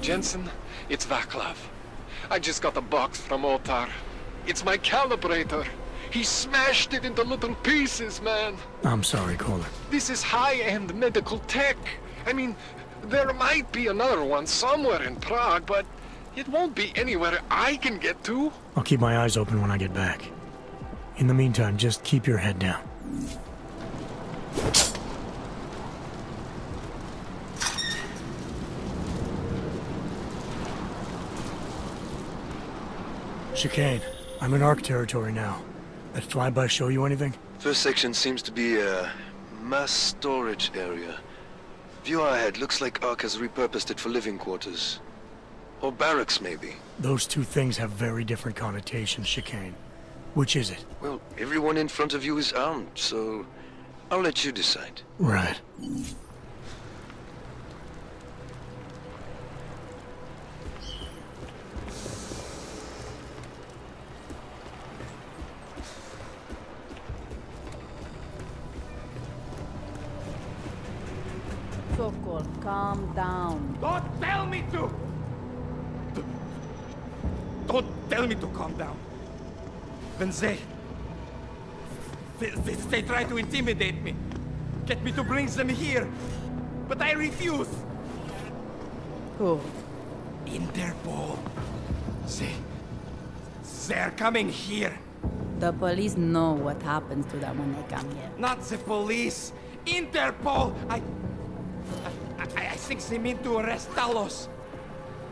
Jensen, it's Vaclav. I just got a box from Otar. It's my calibrator. He smashed it into little pieces, man. I'm sorry, Kohler. This is high-end medical tech. I mean, there might be another one somewhere in Prague, but it won't be anywhere I can get to. I'll keep my eyes open when I get back. In the meantime, just keep your head down. Chicane, I'm in ARC territory now. That flyby show you anything? First section seems to be a mass storage area. View ahead looks like ARC has repurposed it for living quarters. Or barracks, maybe. Those two things have very different connotations, Chicane. Which is it? Well, everyone in front of you is armed, so I'll let you decide. Right. Sokol, calm down. Don't tell me to! Don't tell me to calm down. When they try to intimidate me, get me to bring them here, but I refuse. Who? Interpol. They're coming here. The police know what happens to them when they come here. Not the police. Interpol. I think they mean to arrest Talos.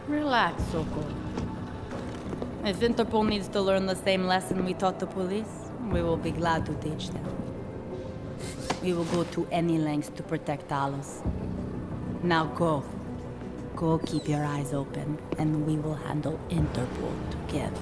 Relax, Sokol. If Interpol needs to learn the same lesson we taught the police, we will be glad to teach them. We will go to any lengths to protect Talos. Now go. Go keep your eyes open, and we will handle Interpol together.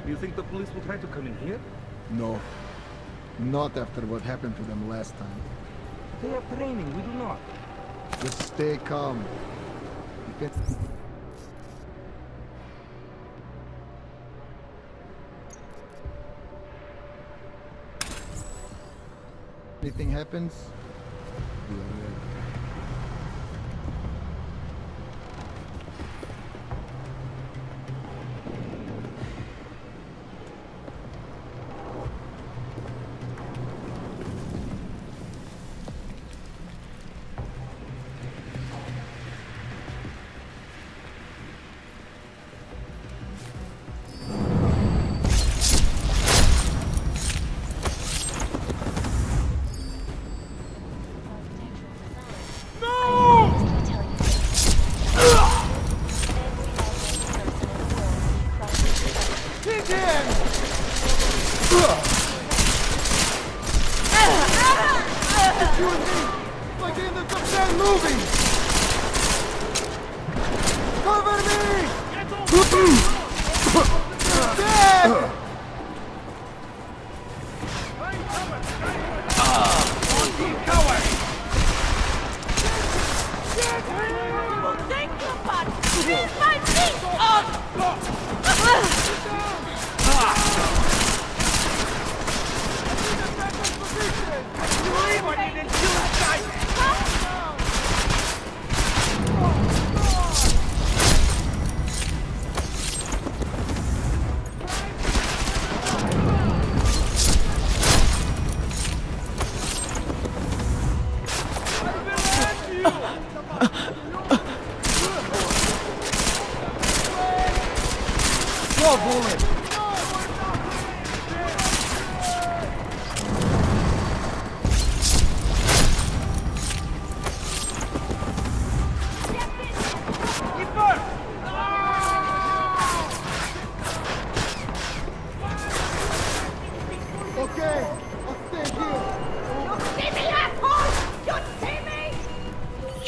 You think the police will try to come in here? No. Not after what happened to them last time. They have training, we do not. Just stay calm. If anything happens, we are ready.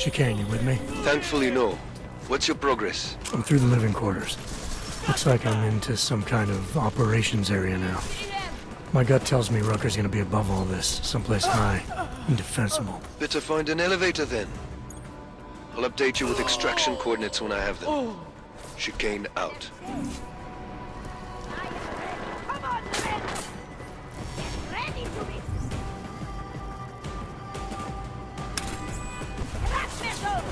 Chicane, you with me? Thankfully, no. What's your progress? I'm through the living quarters. Looks like I'm into some kind of operations area now. My gut tells me Rucker's gonna be above all this, someplace high, indefensible. Better find an elevator then. I'll update you with extraction coordinates when I have them. Chicane out. Come on, men! Get ready to be... Crash missile!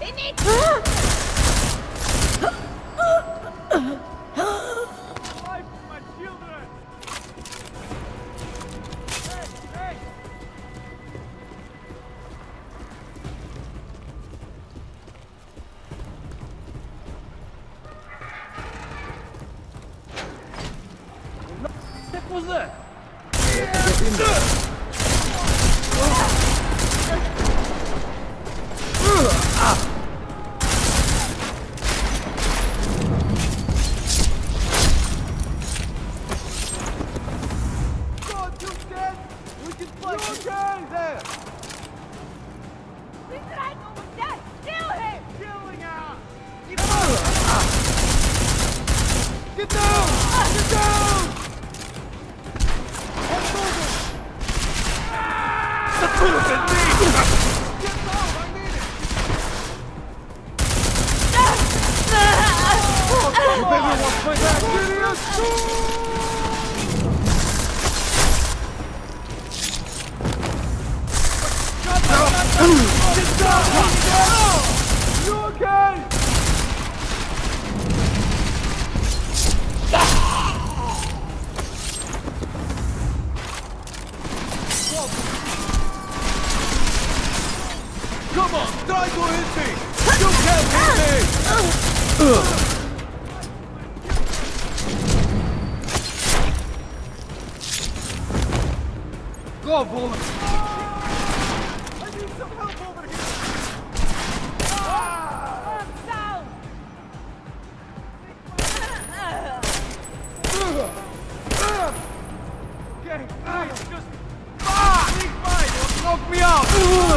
They need... My children! Hey! What was that? God, you dead? We can play. You guys there! He's right over there! Kill him! Killing her! Get down! Get down! Get down! You okay? Come on, try to hit me! You can't hit me! Go, Bullet! I need some help over here! Down! Okay, please, just... Big fight! Knock me out! I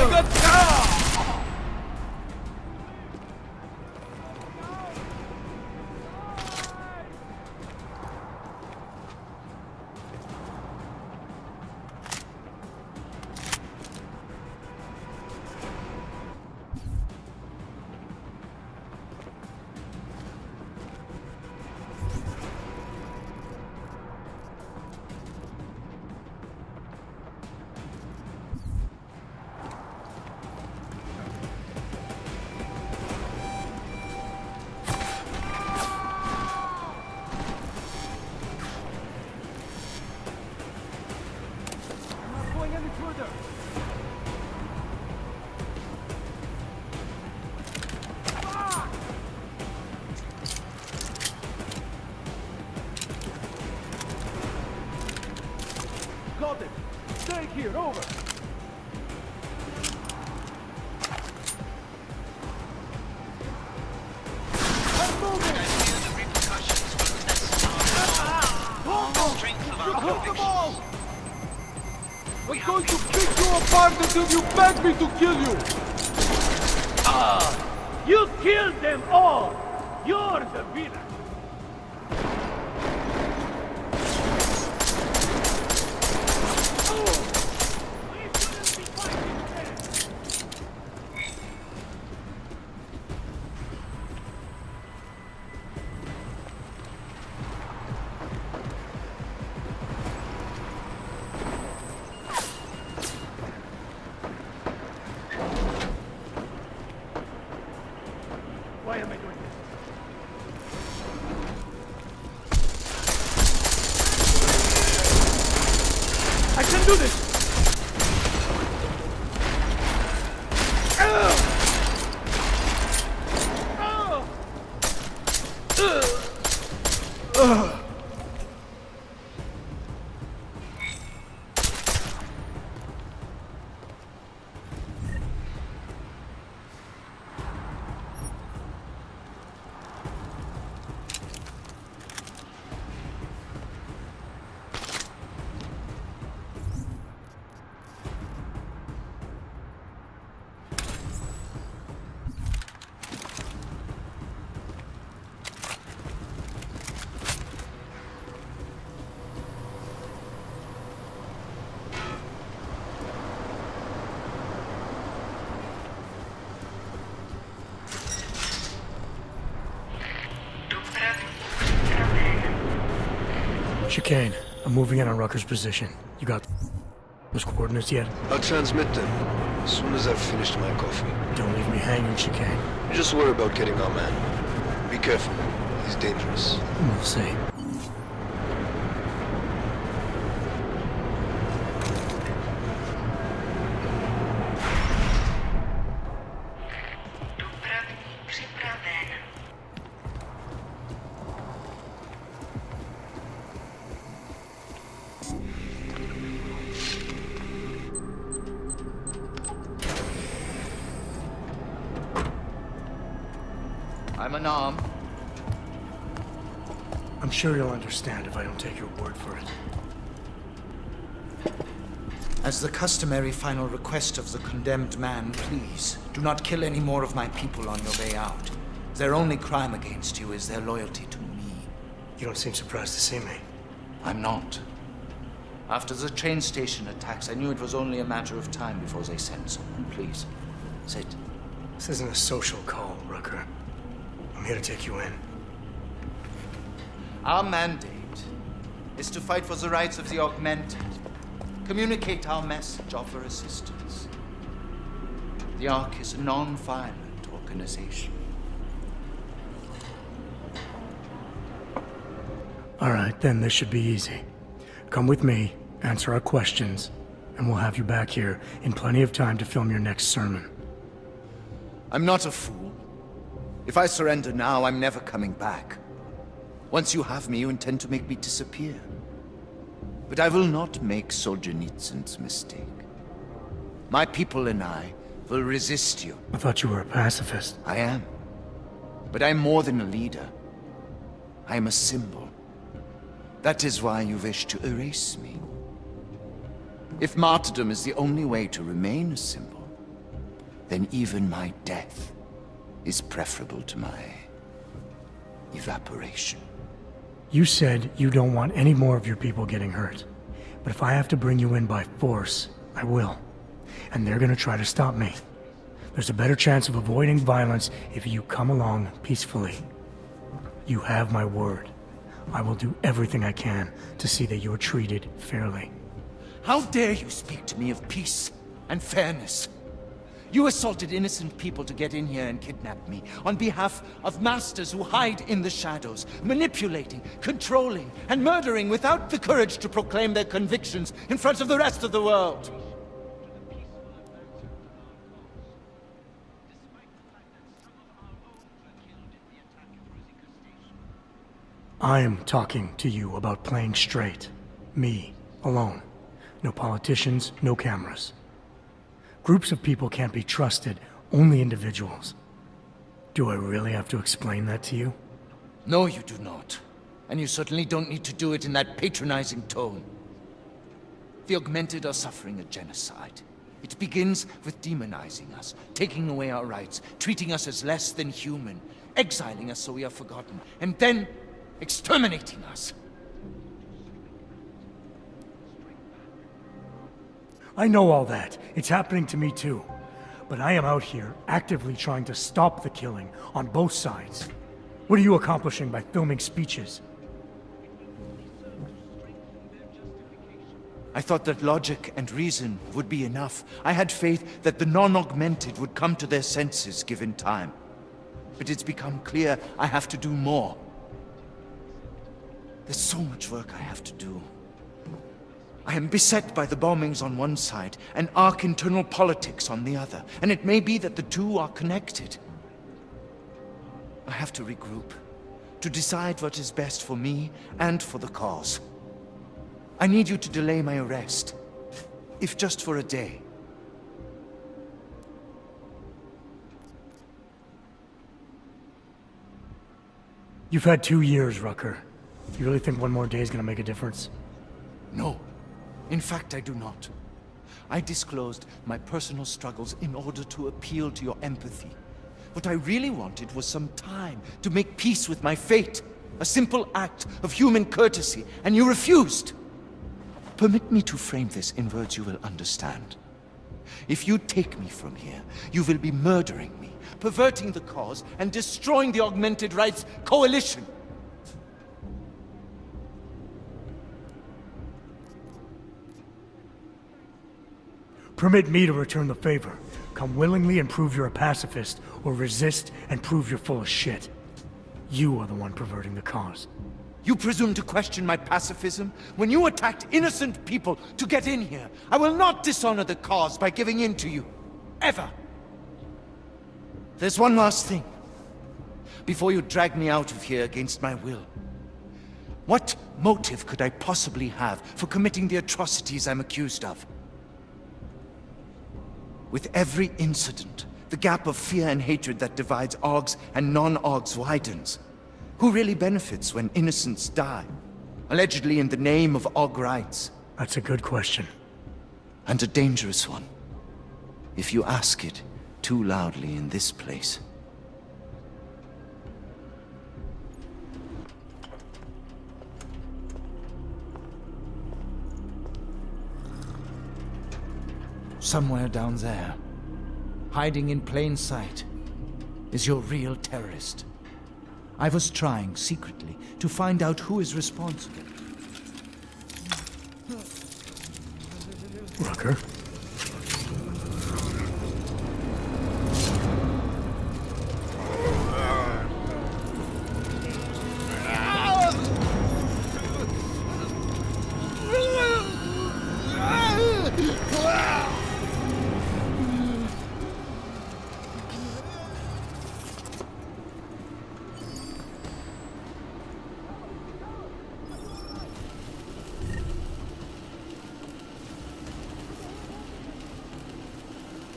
got... Got it! Stay here, over! I'm moving! Hook them all! I'm going to pick you apart until you beg me to kill you! You killed them all! You're the villain! Why am I doing this? I can do this! Chicane, I'm moving in on Rucker's position. You got those coordinates yet? I'll transmit them as soon as I've finished my coffee. Don't leave me hanging, Chicane. Just worry about getting our man. Be careful. He's dangerous. We'll see. I'm unarmed. I'm sure you'll understand if I don't take your word for it. As the customary final request of the condemned man, please, do not kill any more of my people on your way out. Their only crime against you is their loyalty to me. You don't seem surprised to see me. I'm not. After the train station attacks, I knew it was only a matter of time before they sent someone. Please, sit. This isn't a social call, Rucker. I'm here to take you in. Our mandate is to fight for the rights of the augmented. Communicate our message, offer assistance. The Ark is a non-violent organization. All right, then this should be easy. Come with me, answer our questions, and we'll have you back here in plenty of time to film your next sermon. I'm not a fool. If I surrender now, I'm never coming back. Once you have me, you intend to make me disappear. But I will not make Solzhenitsyn's mistake. My people and I will resist you. I thought you were a pacifist. I am. But I'm more than a leader. I am a symbol. That is why you wish to erase me. If martyrdom is the only way to remain a symbol, then even my death is preferable to my evaporation. You said you don't want any more of your people getting hurt. But if I have to bring you in by force, I will. And they're gonna try to stop me. There's a better chance of avoiding violence if you come along peacefully. You have my word. I will do everything I can to see that you are treated fairly. How dare you speak to me of peace and fairness? You assaulted innocent people to get in here and kidnap me on behalf of masters who hide in the shadows, manipulating, controlling, and murdering without the courage to proclaim their convictions in front of the rest of the world. I am talking to you about playing straight. Me, alone. No politicians, no cameras. Groups of people can't be trusted, only individuals. Do I really have to explain that to you? No, you do not. And you certainly don't need to do it in that patronizing tone. The Augmented are suffering a genocide. It begins with demonizing us, taking away our rights, treating us as less than human, exiling us so we are forgotten, and then exterminating us. I know all that. It's happening to me too. But I am out here actively trying to stop the killing on both sides. What are you accomplishing by filming speeches? I thought that logic and reason would be enough. I had faith that the non-augmented would come to their senses given time. But it's become clear I have to do more. There's so much work I have to do. I am beset by the bombings on one side and Ark internal politics on the other, and it may be that the two are connected. I have to regroup, to decide what is best for me and for the cause. I need you to delay my arrest, if just for a day. You've had 2 years, Rucker. You really think one more day is gonna make a difference? No. In fact, I do not. I disclosed my personal struggles in order to appeal to your empathy. What I really wanted was some time to make peace with my fate. A simple act of human courtesy, and you refused. Permit me to frame this in words you will understand. If you take me from here, you will be murdering me, perverting the cause, and destroying the Augmented Rights Coalition. Permit me to return the favor. Come willingly and prove you're a pacifist, or resist and prove you're full of shit. You are the one perverting the cause. You presume to question my pacifism? When you attacked innocent people to get in here, I will not dishonor the cause by giving in to you. Ever. There's one last thing. Before you drag me out of here against my will. What motive could I possibly have for committing the atrocities I'm accused of? With every incident, the gap of fear and hatred that divides Augs and non-Augs widens. Who really benefits when innocents die? Allegedly in the name of Aug rights. That's a good question. And a dangerous one. If you ask it too loudly in this place. Somewhere down there, hiding in plain sight, is your real terrorist. I was trying, secretly, to find out who is responsible. Rucker?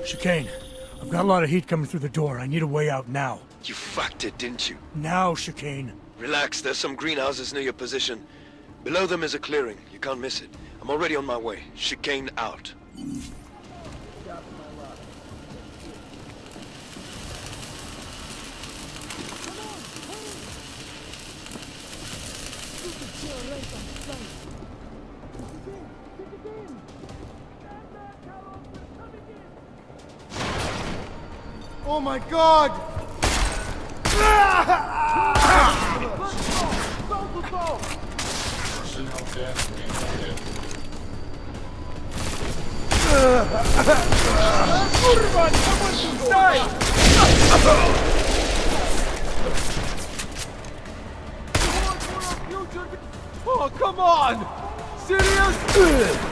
Chicane, I've got a lot of heat coming through the door. I need a way out now. You fucked it, didn't you? Now, Chicane. Relax, there's some greenhouses near your position. Below them is a clearing. You can't miss it. I'm already on my way. Chicane out. Oh my god! Oh, come on! Serious?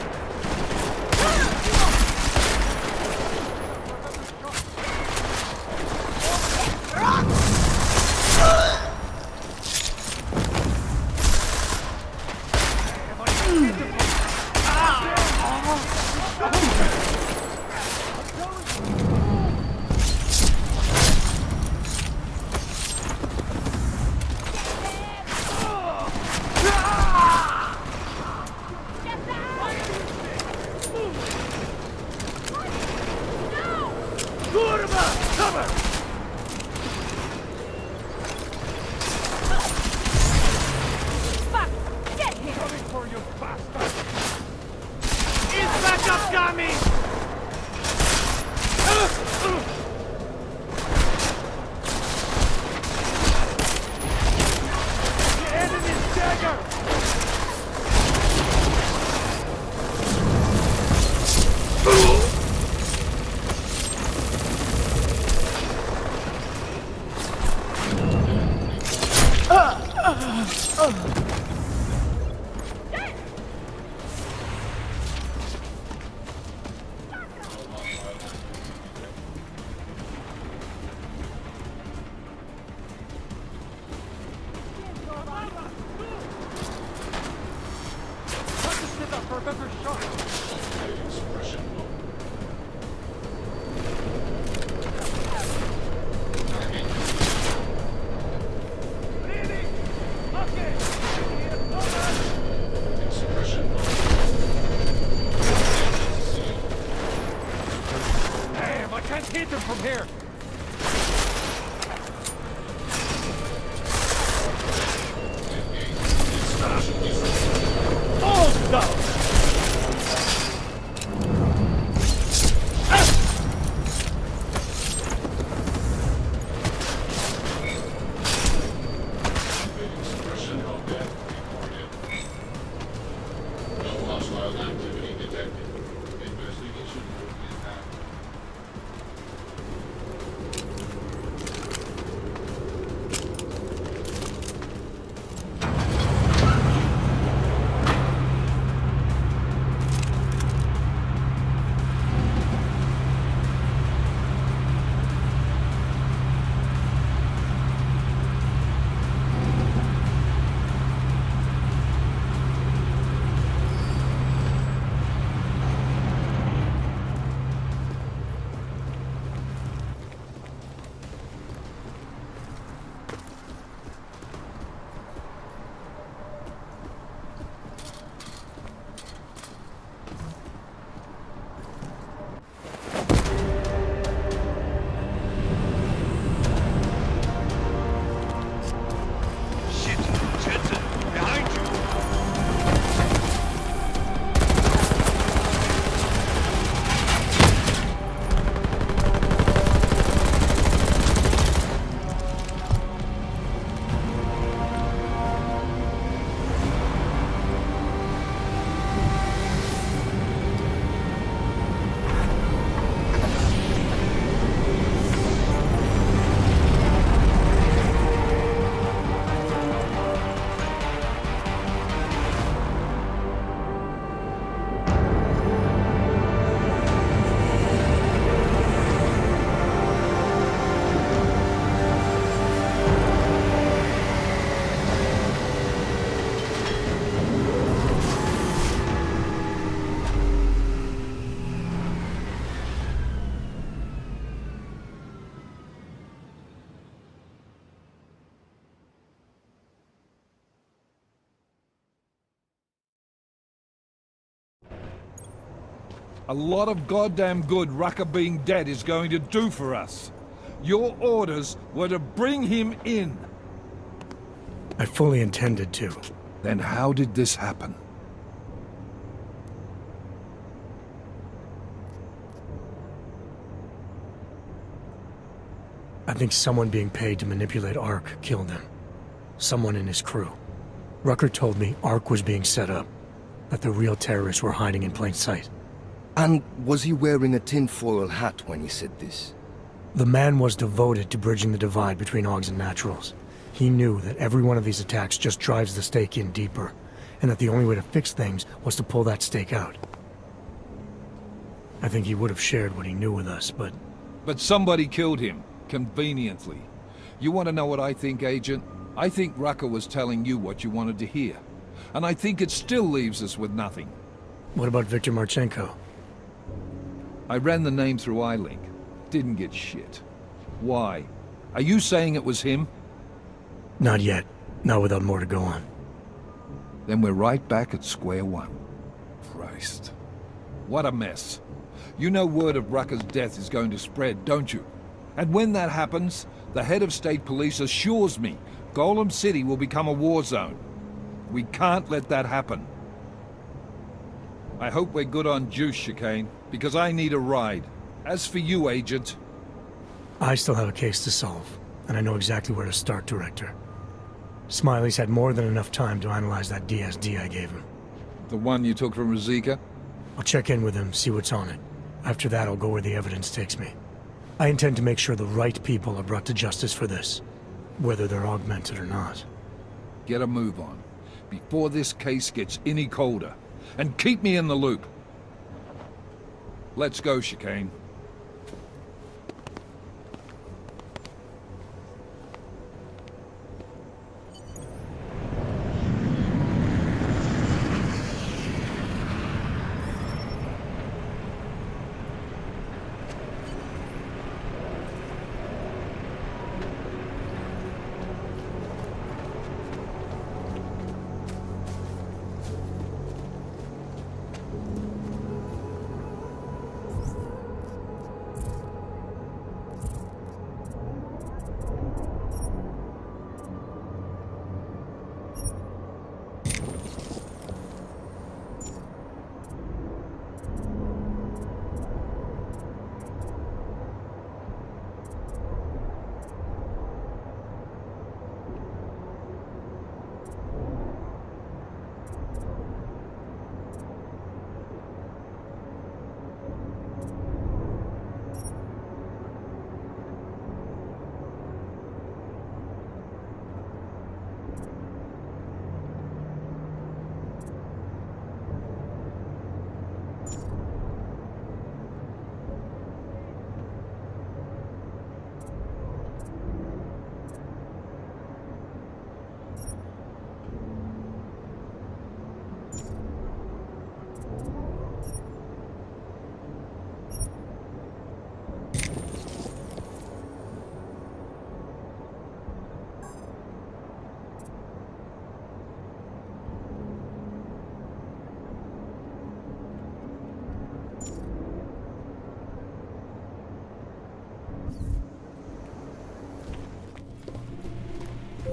a lot of goddamn good Rucker being dead is going to do for us. Your orders were to bring him in. I fully intended to. Then how did this happen? I think someone being paid to manipulate Ark killed him. Someone in his crew. Rucker told me Ark was being set up, that the real terrorists were hiding in plain sight. And was he wearing a tinfoil hat when he said this? The man was devoted to bridging the divide between Augs and Naturals. He knew that every one of these attacks just drives the stake in deeper, and that the only way to fix things was to pull that stake out. I think he would have shared what he knew with us, but... But somebody killed him, conveniently. You want to know what I think, Agent? I think Rucker was telling you what you wanted to hear. And I think it still leaves us with nothing. What about Viktor Marchenko? I ran the name through iLink. Didn't get shit. Why? Are you saying it was him? Not yet. Not without more to go on. Then we're right back at square one. Christ. What a mess. You know word of Rucker's death is going to spread, don't you? And when that happens, the head of state police assures me Golem City will become a war zone. We can't let that happen. I hope we're good on juice, Chicane, because I need a ride. As for you, Agent... I still have a case to solve, and I know exactly where to start, Director. Smiley's had more than enough time to analyze that DSD I gave him. The one you took from Ruzika? I'll check in with him, see what's on it. After that, I'll go where the evidence takes me. I intend to make sure the right people are brought to justice for this, whether they're augmented or not. Get a move on, before this case gets any colder. And keep me in the loop. Let's go, Chicane.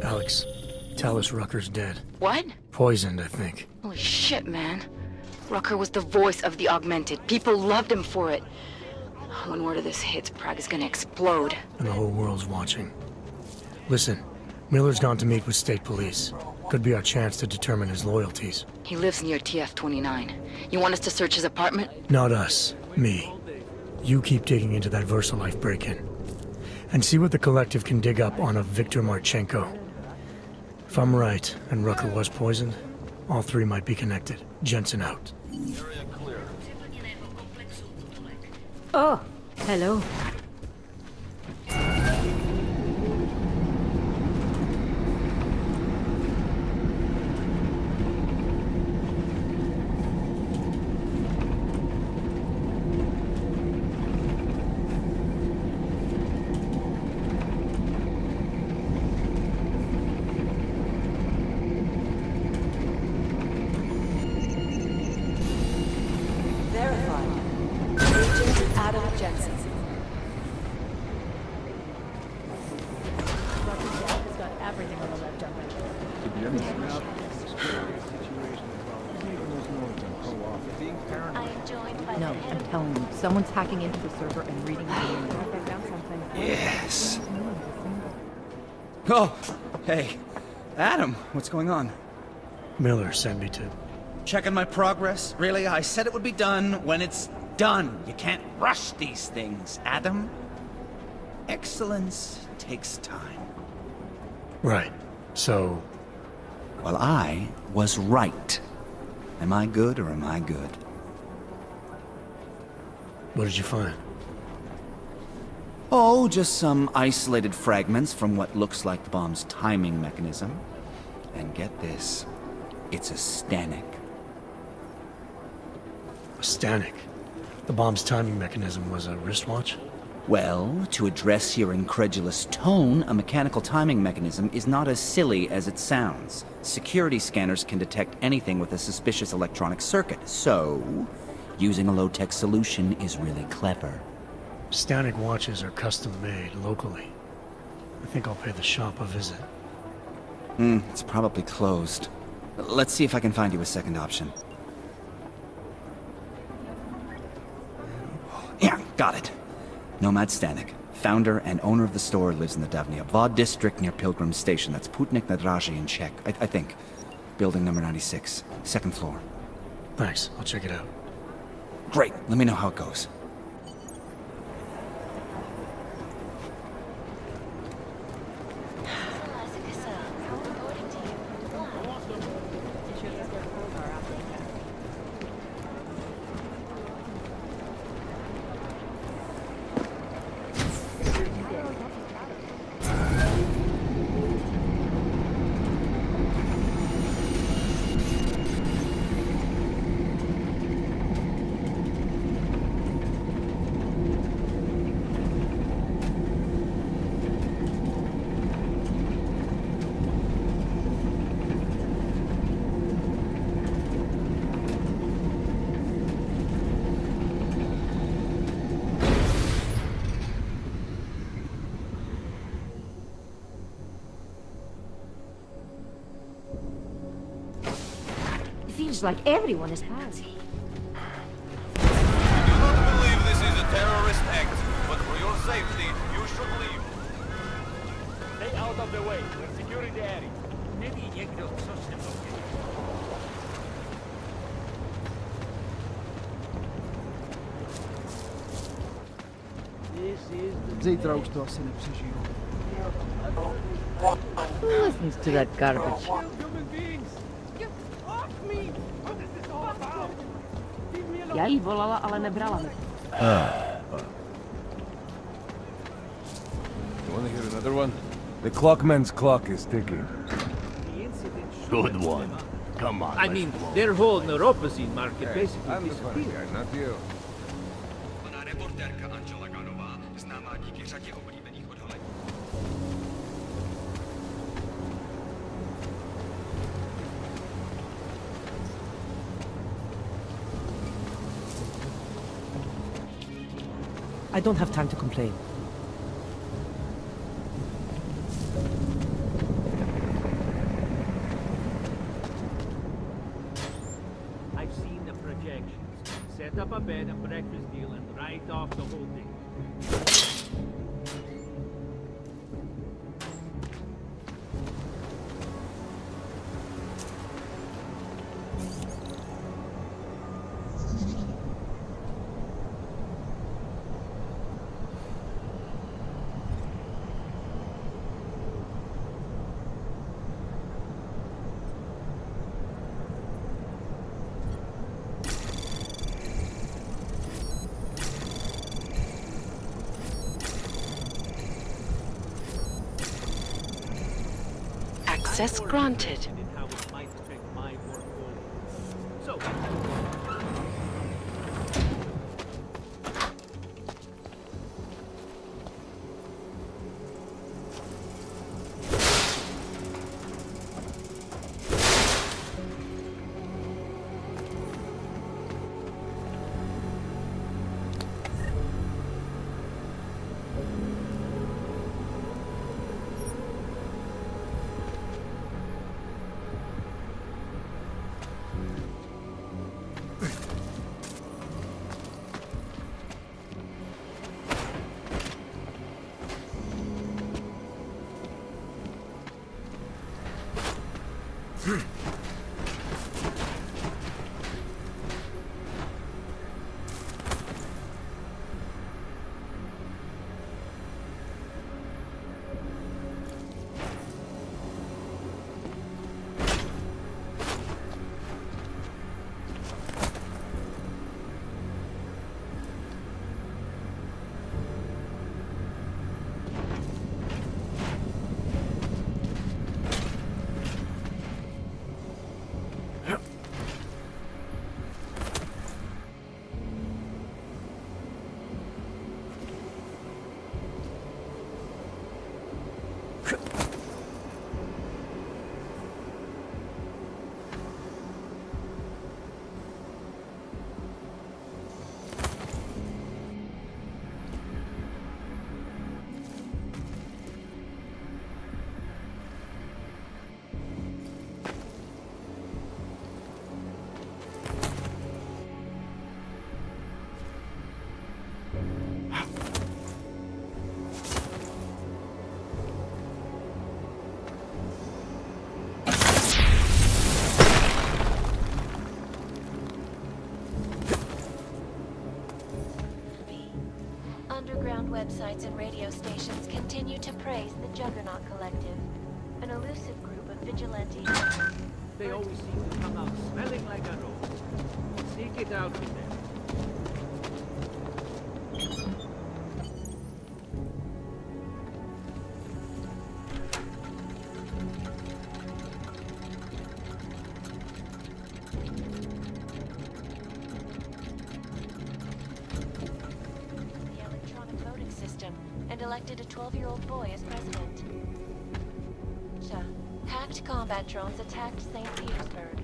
Alex, tell us Rucker's dead. What? Poisoned, I think. Holy shit, man. Rucker was the voice of the Augmented. People loved him for it. When word of this hits, Prague is gonna explode. And the whole world's watching. Listen, Miller's gone to meet with state police. Could be our chance to determine his loyalties. He lives near TF-29. You want us to search his apartment? Not us. Me. You keep digging into that VersaLife break-in. And see what the Collective can dig up on a Viktor Marchenko. If I'm right, and Rucker was poisoned, all three might be connected. Jensen out. Oh, hello. Verified. I am joined by No, the head I'm of telling you, someone's hacking into the server and reading the I found something. Yes. Oh, hey. Adam, what's going on? Miller sent me to. Checking my progress? Really? I said it would be done when it's done. You can't rush these things, Adam. Excellence takes time. Right. So, Well, I was right. Am I good or am I good? what did you find? Oh, just some isolated fragments from what looks like the bomb's timing mechanism. And get this, it's a Stanek. A Stanek. The bomb's timing mechanism was a wristwatch? Well, to address your incredulous tone, a mechanical timing mechanism is not as silly as it sounds. Security scanners can detect anything with a suspicious electronic circuit, so using a low-tech solution is really clever. Stanek watches are custom-made locally. I think I'll pay the shop a visit. It's probably closed. Let's see if I can find you a second option. Yeah, got it. Nomad Stanek, founder and owner of the store, lives in the Davnia Vod district near Pilgrim Station. That's Putnik Nadraji in Czech, I think. Building number 96, second floor. Thanks, I'll check it out. Great, let me know how it goes. Feels like everyone is paused. I do not believe this is a terrorist act, but for your safety, you should leave. Stay out of the way. We're securing the area. Maybe někdo coś se blokuє. Zítra už to asi nepřežiju. Who listens to that garbage? Já jí volala, ale nebrala mi. You want to hear another one? The clockman's clock is ticking. Good one. Come on. I mean, their whole neuropathy market basically I'm the funny disappeared. guy, not you. I don't have time to complain. I've seen the projections. Set up a bed and breakfast deal and write off the whole thing. Access granted. So, Underground websites and radio stations continue to praise the Juggernaut Collective, an elusive group of vigilantes. They always seem to come out smelling like a rose. Seek it out with them. And elected a 12-year-old boy as president. Hacked combat drones attacked St. Petersburg.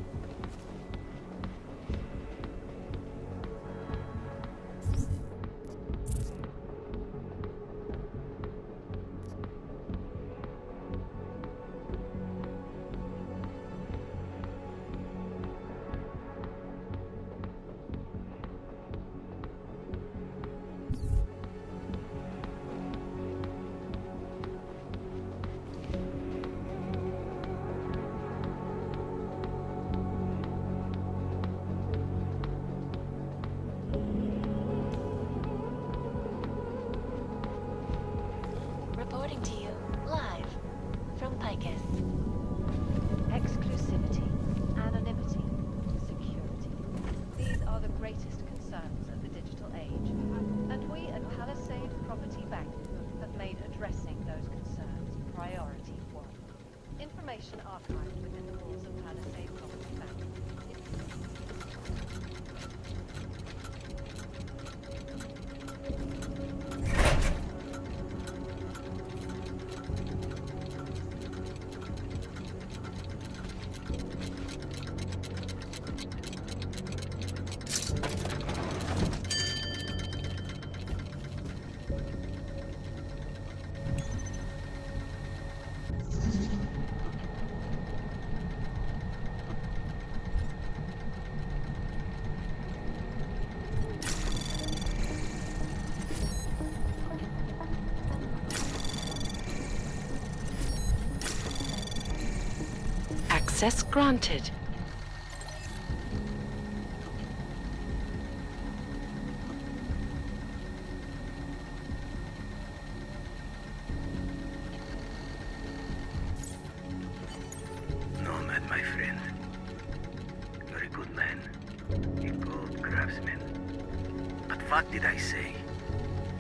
Reporting to you, live, from Picus. Exclusivity, anonymity, security. These are the greatest concerns of the digital age. And we at Palisade Property Bank have made addressing those concerns priority one. Information archived within the walls of Palisade Property Bank. Access granted. Nomad, my friend. You're a good man. A good craftsman. But what did I say?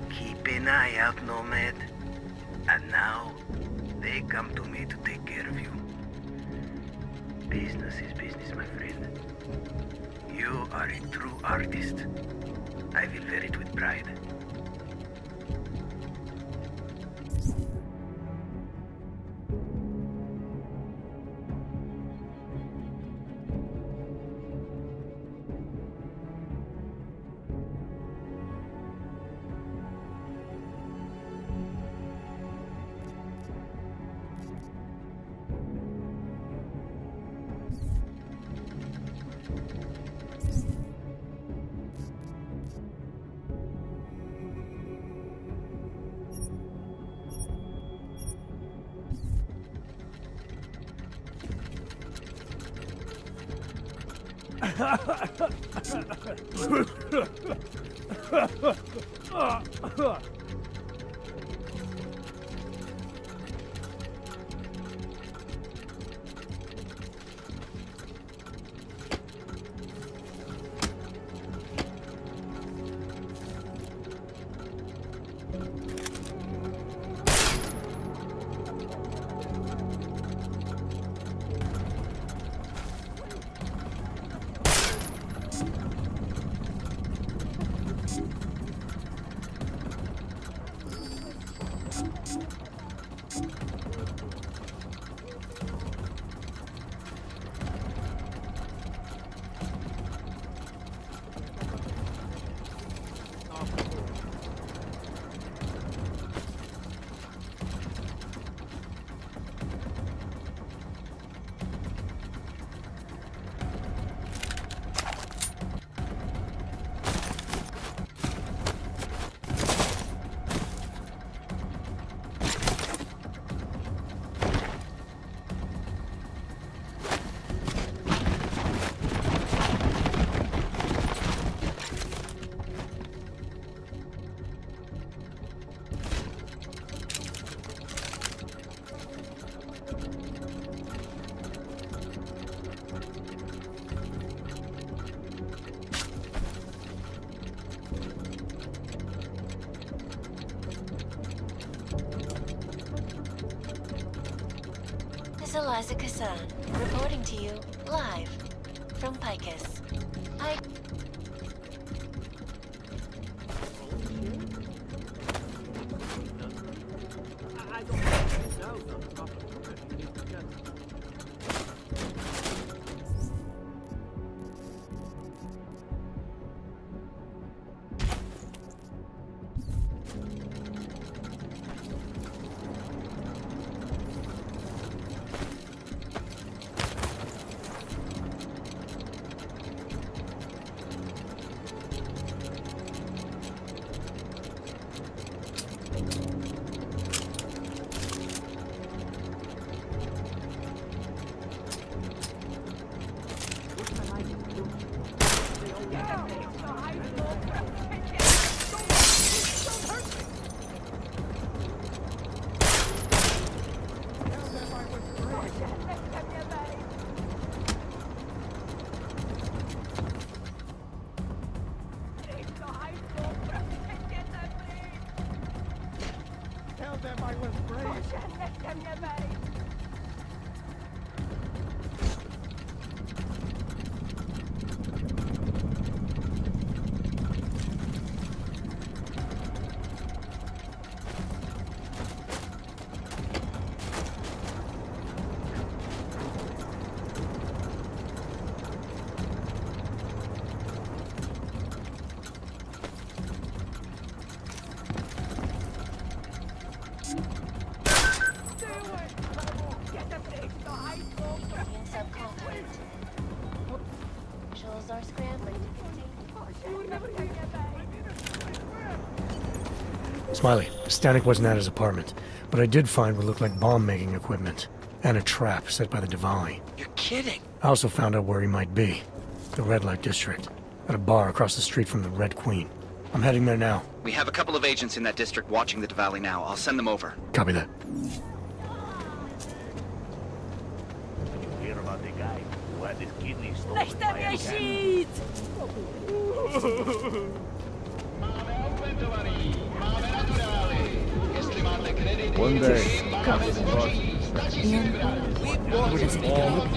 Keep an eye out, Nomad. And now, they come to me to take care of you. Business is business, my friend. You are a true artist. I will wear it with pride. This is Eliza Kassan, reporting to you live from Picus. I don't know on the proper order. You need to just... Visuals are scrambling Smiley, Stanek wasn't at his apartment, but I did find what looked like bomb-making equipment, and a trap set by the Diwali. You're kidding. I also found out where he might be. The Red Light District, at a bar across the street from the Red Queen. I'm heading there now. We have a couple of agents in that district watching the Diwali now. I'll send them over. Copy that. Hear about the guy who had his kidney stolen Next time by a I cat? shit! One day.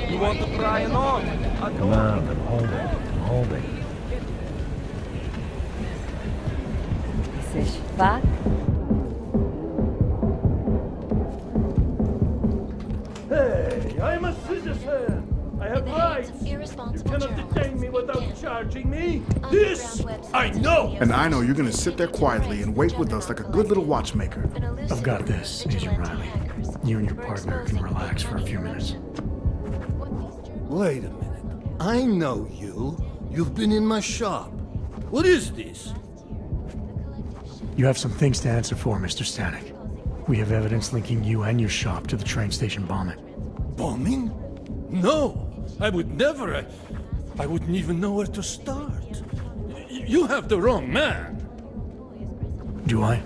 You want to try and on? Come on, I'm holding. I'm holding. Jesteś fakt? Hey, I'm a citizen. I have rights. You cannot detain me without charging me. This I know. And I know you're gonna sit there quietly and wait with us like a good little watchmaker. I've got this, Agent Riley. You and your partner can relax for a few minutes. Wait a minute. I know you. You've been in my shop. What is this? You have some things to answer for, Mr. Stanek. We have evidence linking you and your shop to the train station bombing. Bombing? No, I would never. I wouldn't even know where to start. You have the wrong man. Do I?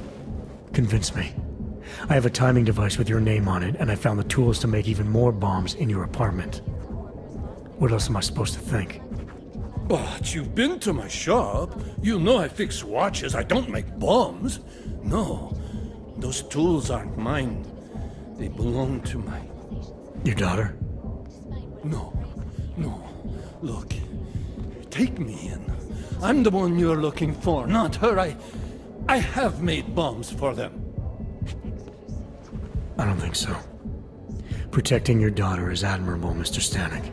Convince me. I have a timing device with your name on it, and I found the tools to make even more bombs in your apartment. What else am I supposed to think? But you've been to my shop. You know I fix watches. I don't make bombs. No, those tools aren't mine. They belong to my... Your daughter? No. Look, take me in. I'm the one you're looking for, not her. I have made bombs for them. I don't think so. Protecting your daughter is admirable, Mr. Stanek.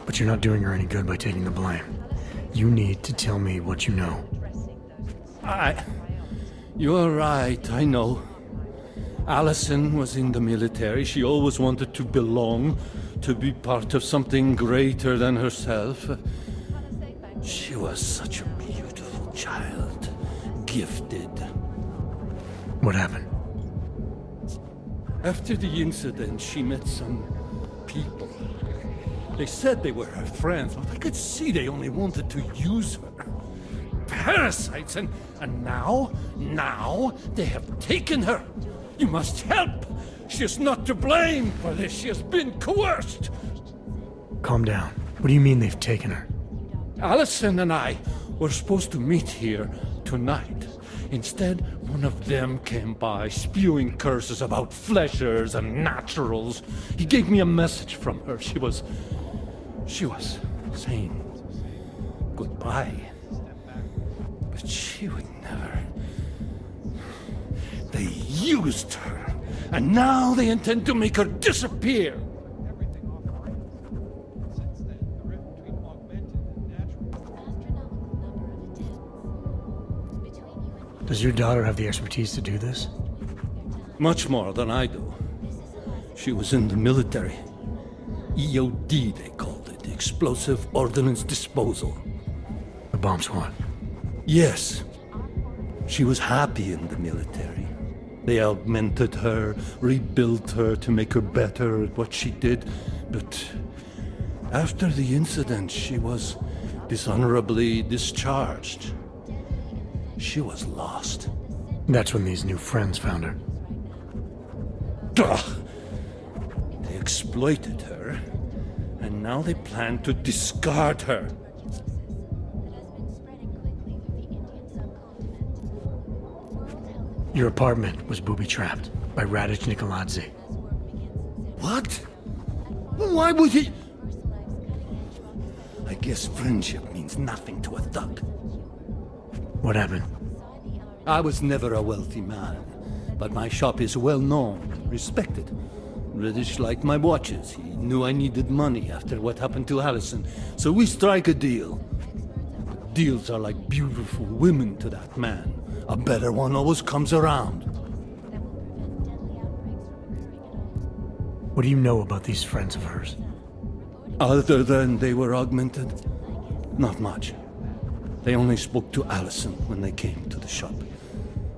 But you're not doing her any good by taking the blame. You need to tell me what you know. You're right, I know. Allison was in the military. She always wanted to belong, to be part of something greater than herself. She was such a beautiful child. Gifted. What happened? After the incident, she met some people. They said they were her friends, but I could see they only wanted to use her. Parasites, and now they have taken her. You must help! She is not to blame for this. She has been coerced. Calm down. What do you mean they've taken her? Allison and I were supposed to meet here tonight. Instead, one of them came by, spewing curses about fleshers and naturals. He gave me a message from her. She was saying goodbye. But she would never. They used her, and now they intend to make her disappear. Does your daughter have the expertise to do this? Much more than I do. She was in the military. EOD, they called it. Explosive Ordnance Disposal. The bomb squad? Yes. She was happy in the military. They augmented her, rebuilt her to make her better at what she did. But after the incident, she was dishonorably discharged. She was lost. That's when these new friends found her. Ugh. They exploited her, and now they plan to discard her. Your apartment was booby-trapped by Radic Nikoladze. What? Why would he... I guess friendship means nothing to a thug. What happened? I was never a wealthy man, but my shop is well known, respected. Reddish liked my watches. He knew I needed money after what happened to Allison, so we strike a deal. But deals are like beautiful women to that man. A better one always comes around. What do you know about these friends of hers? Other than they were augmented? Not much. They only spoke to Allison when they came to the shop.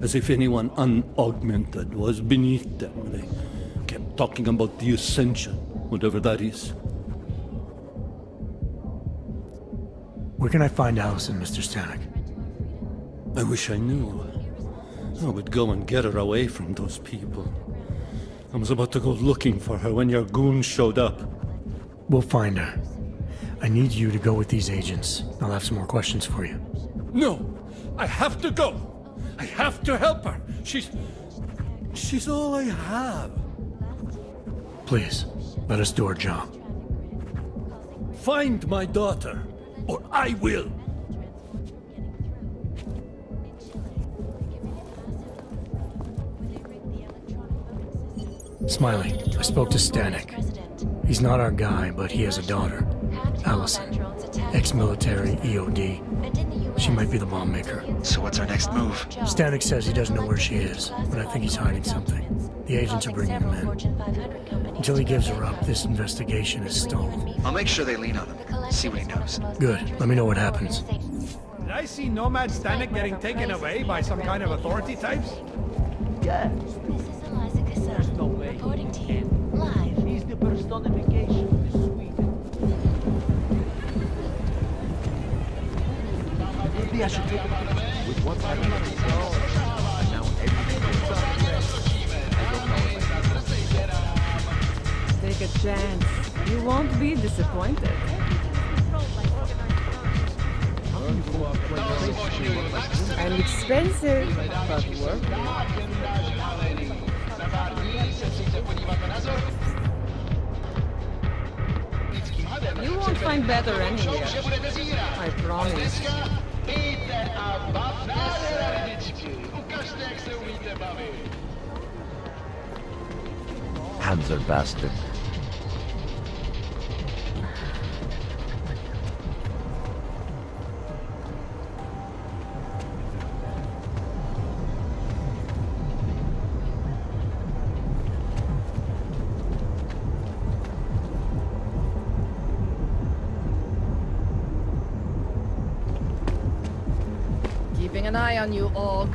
As if anyone unaugmented was beneath them. They kept talking about the Ascension, whatever that is. Where can I find Allison, Mr. Stanek? I wish I knew. I would go and get her away from those people. I was about to go looking for her when your goons showed up. We'll find her. I need you to go with these agents. I'll have some more questions for you. No! I have to go! I have to help her! She's all I have. Please, let us do our job. Find my daughter, or I will! Smiley, I spoke to Stanek. He's not our guy, but he has a daughter, Allison. Ex-military, EOD. She might be the bomb maker. So what's our next move? Stanek says he doesn't know where she is, but I think he's hiding something. The agents are bringing him in. Until he gives her up, this investigation is stalled. I'll make sure they lean on him. See what he knows. Good. Let me know what happens. Did I see Nomad Stanek getting taken away by some kind of authority types? Yeah. There's no way. Reporting to you, live. He's the personification of the Swede. Maybe I should take a picture with what's happening. Now everything is up. I don't know if I Take a chance. You won't be disappointed. I'm expensive, but worth it. You won't find better anywhere. I promise. Hands bastard. Keeping an eye on you, Og.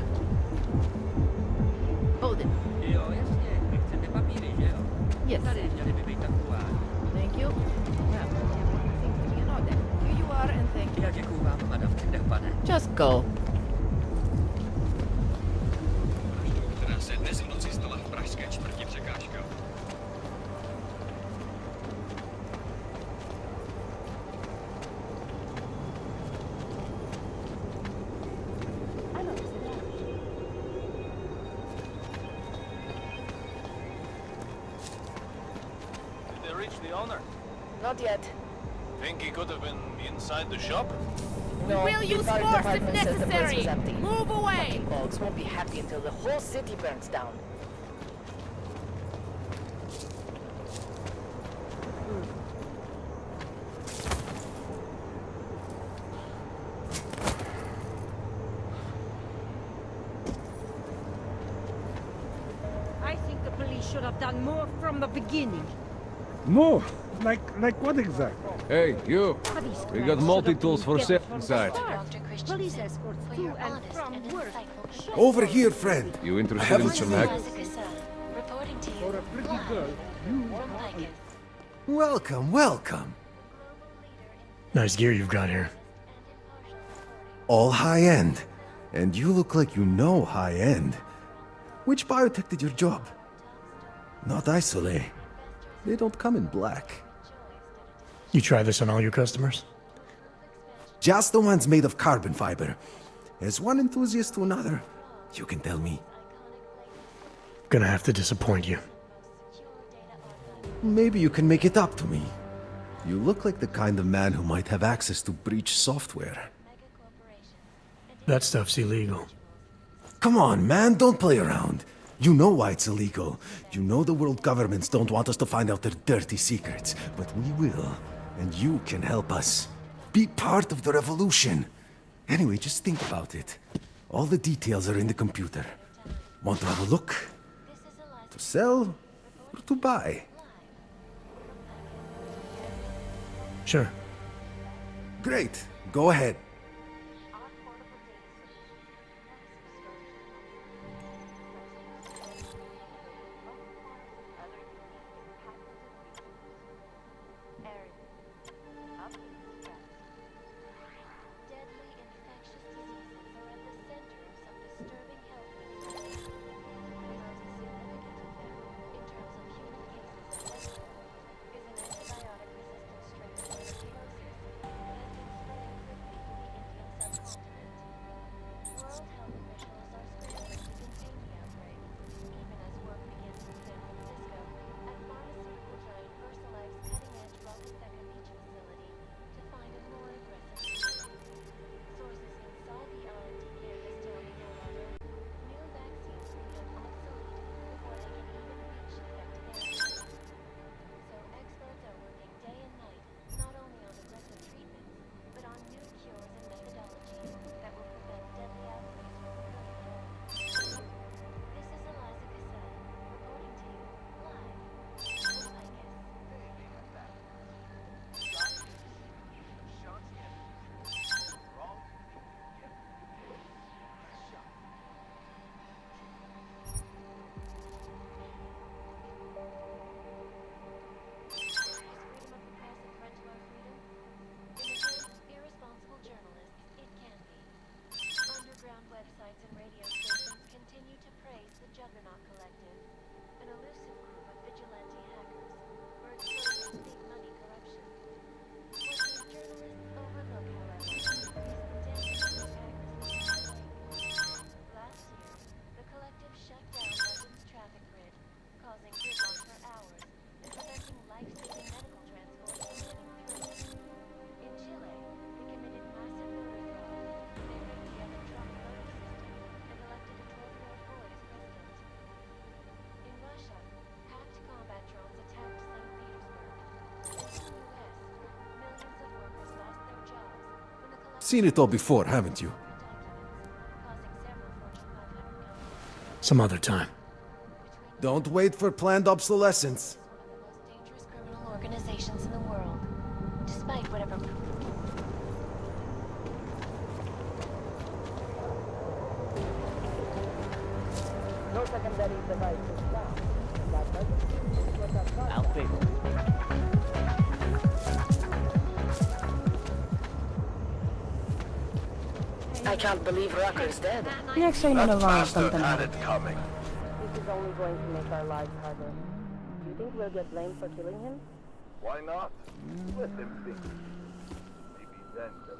Hold it. Yes. Thank you. Well, everything seems to be in order. Here you are, and thank you. Just go. Not yet. Think he could have been inside the shop? No, We'll use the force if department says the place necessary. was empty. Move away. Fucking Bogs won't be happy until the whole city burns down. I think the police should have done more from the beginning. More? Like what exactly? Hey, you. We got multi-tools for sale inside. Police escorts to and from work. Over here, friend. You I interested haven't in some seen- hack? Reporting to you. For a pretty girl, Won't like it. Welcome, welcome. Nice gear you've got here. All high-end. And you look like you know high-end. Which biotech did your job? Not Isolate. They don't come in black. You try this on all your customers? Just the ones made of carbon fiber. As one enthusiast to another, you can tell me. Gonna have to disappoint you. Maybe you can make it up to me. You look like the kind of man who might have access to breach software. That stuff's illegal. Come on, man, don't play around. You know why it's illegal. You know the world governments don't want us to find out their dirty secrets, but we will. And you can help us. Be part of the revolution. Anyway, just think about it. All the details are in the computer. Want to have a look? To sell or to buy? Sure. Great. Go ahead. Seen it all before, haven't you? Some other time. Don't wait for planned obsolescence. Criminal organizations in the world. Despite whatever... No secondary devices now. That doesn't seem what I've got. I'll pay for it. I can't believe Rucker's dead. Jak się imenowałam Bastard tamten had it coming. This is only going to make our lives harder. Do you think we'll get blamed for killing him? Why not? Let them think. Maybe then they'll...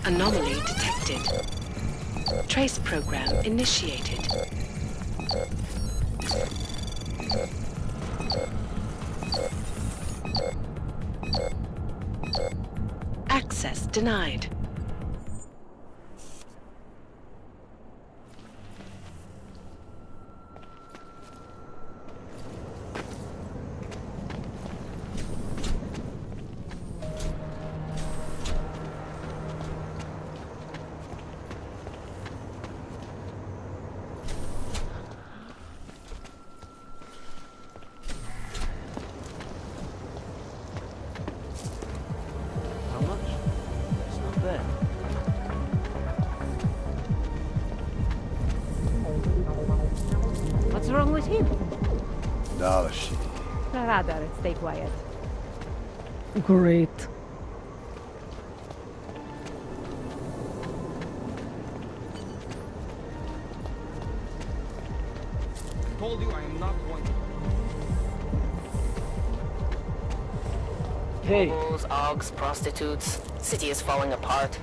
Anomaly detected. Trace program initiated. Access denied. How much? It's not bad. What's wrong with him? Další. Rather, stay quiet. Great. Told you I am not one. Hey! Hobos, augs, prostitutes. City is falling apart.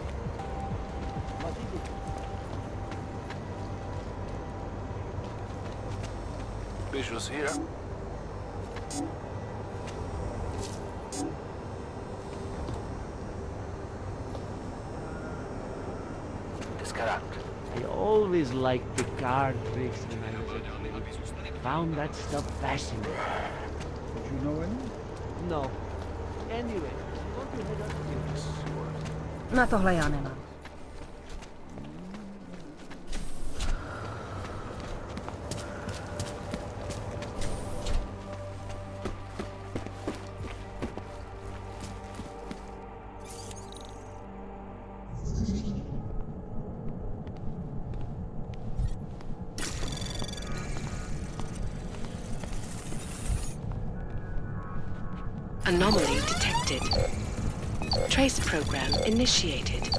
Visuals here. Disconnect. I always liked the card tricks when I was a kid. Found that stuff fascinating. Don't you know any? No. Anyway, want to head up to Na tohle já nemám. Anomaly detected. Trace program initiated.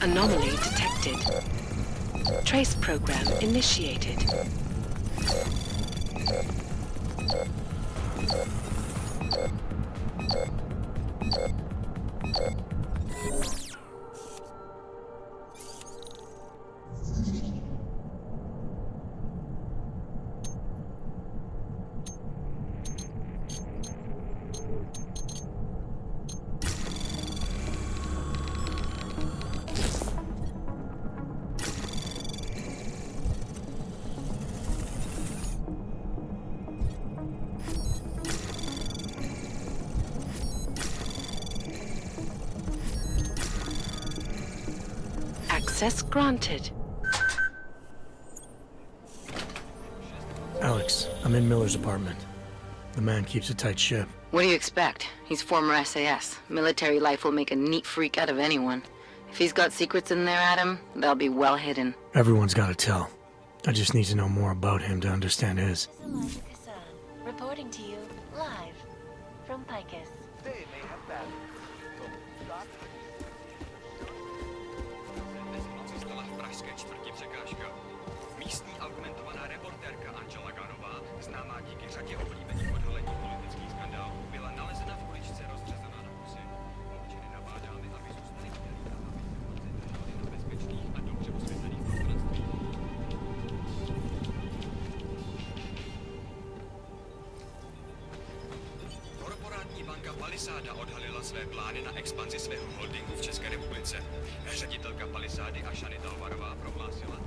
Anomaly detected. Trace program initiated. Access granted. Alex, I'm in Miller's apartment. The man keeps a tight ship. What do you expect? He's former SAS. Military life will make a neat freak out of anyone. If he's got secrets in there, Adam, they'll be well hidden. Everyone's got to tell. I just need to know more about him to understand his. Reporting to you live from Picus. Místní augmentovaná reportérka Angela Ganová, známá díky řadě oblíbených odhalení politických skandálů, byla nalezena v uličce rozřezaná na kusy. Občany nabádáme, aby zůstali vdělí a aby se drželi na bezpečných a dobře osvětlených prostranstvích. Korporátní banka Palisáda odhalila své plány na expanzi svého holdingu v České republice. Ředitelka Palisády Ashany Talvarová prohlásila,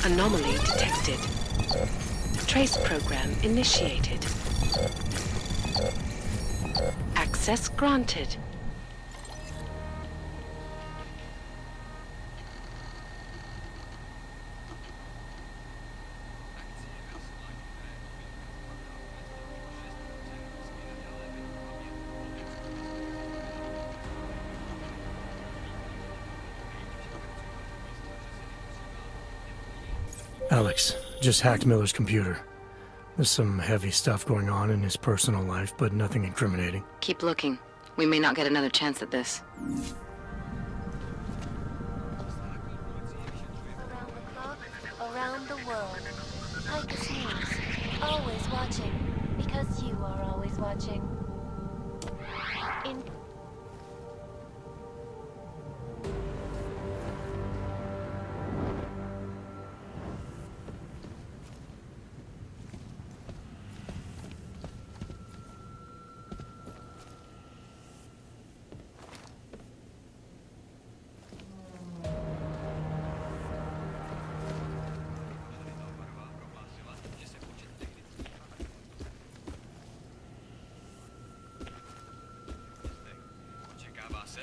Anomaly detected. Trace program initiated. Access granted. Alex, just hacked Miller's computer. There's some heavy stuff going on in his personal life, but nothing incriminating. Keep looking. We may not get another chance at this. Around the clock, around the world. Picus News. Always watching. Because you are always watching. In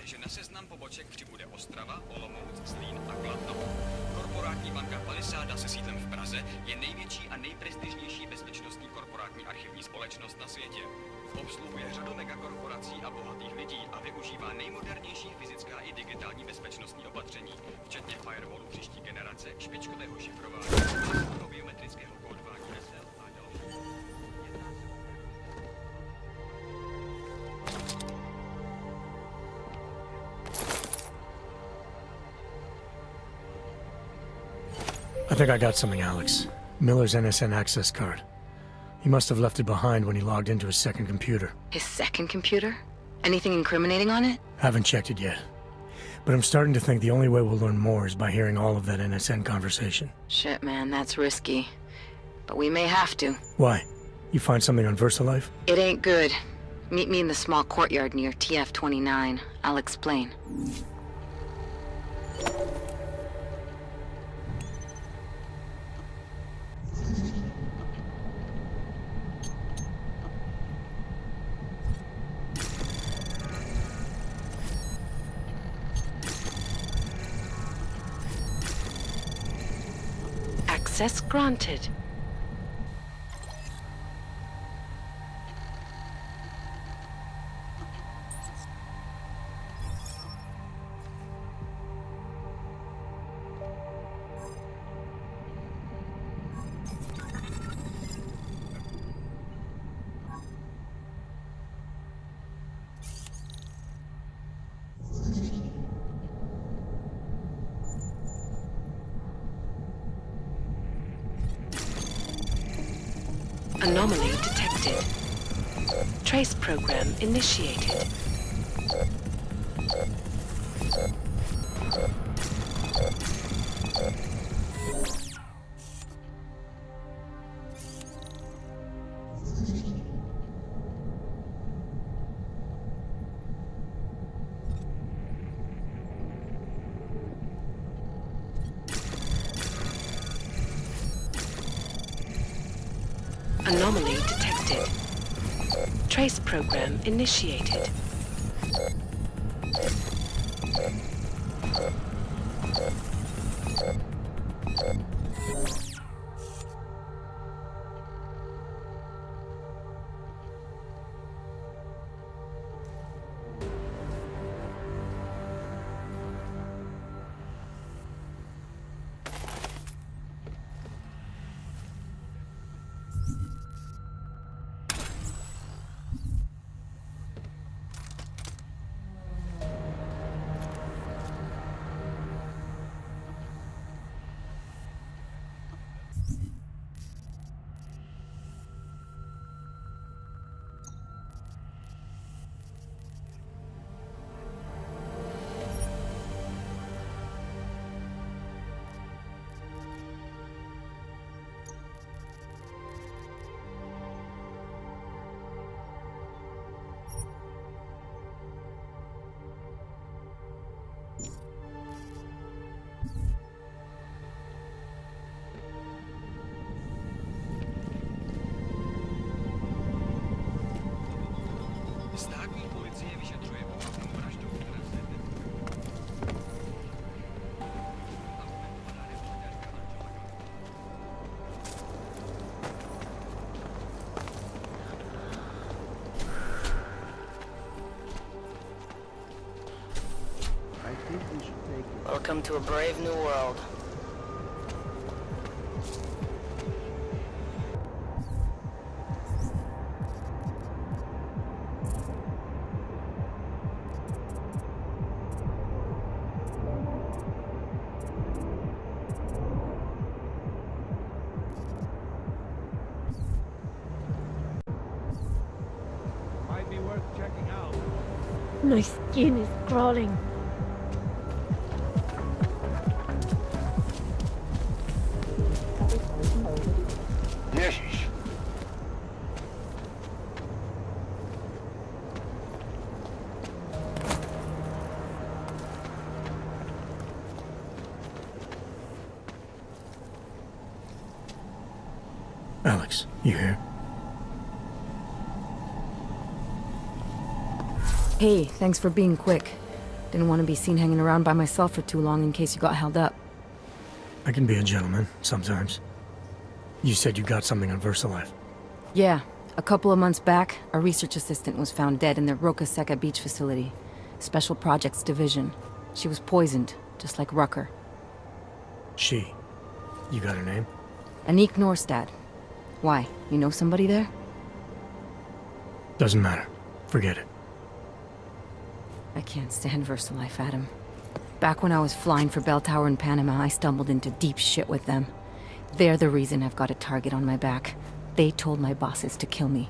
že na seznam poboček přibude Ostrava, Olomouc, Zlín a Kladno. Korporátní banka Palisáda se sídlem v Praze je největší a nejprestižnější bezpečnostní korporátní archivní společnost na světě. Obsluhuje řadu megakorporací a bohatých lidí a využívá nejmodernější fyzická i digitální bezpečnostní opatření, včetně firewallu příští generace, špičkového šifrování, biometrického kódování SL a další. I think I got something, Alex. Miller's NSN access card. He must have left it behind when he logged into his second computer. His second computer? Anything incriminating on it? Haven't checked it yet. But I'm starting to think the only way we'll learn more is by hearing all of that NSN conversation. Shit, man, that's risky. But we may have to. Why? You find something on VersaLife? It ain't good. Meet me in the small courtyard near TF-29. I'll explain. Access granted. Anomaly detected. Trace program initiated. Anomaly detected. Trace program initiated. Státní policie vyšetřuje pochopnou vraždu, která se Welcome to a brave new world. Might be worth checking out. My skin is crawling. Ježiš. Alex, you here? Hey, thanks for being quick. Didn't want to be seen hanging around by myself for too long in case you got held up. I can be a gentleman, sometimes. You said you got something on VersaLife. Yeah, a couple of months back, a research assistant was found dead in the Roca Seca beach facility. Special Projects Division. She was poisoned, just like Rucker. She. You got her name? Anik Norstad. Why, you know somebody there? Doesn't matter. Forget it. I can't stand VersaLife, Adam. Back when I was flying for Bell Tower in Panama, I stumbled into deep shit with them. They're the reason I've got a target on my back. They told my bosses to kill me.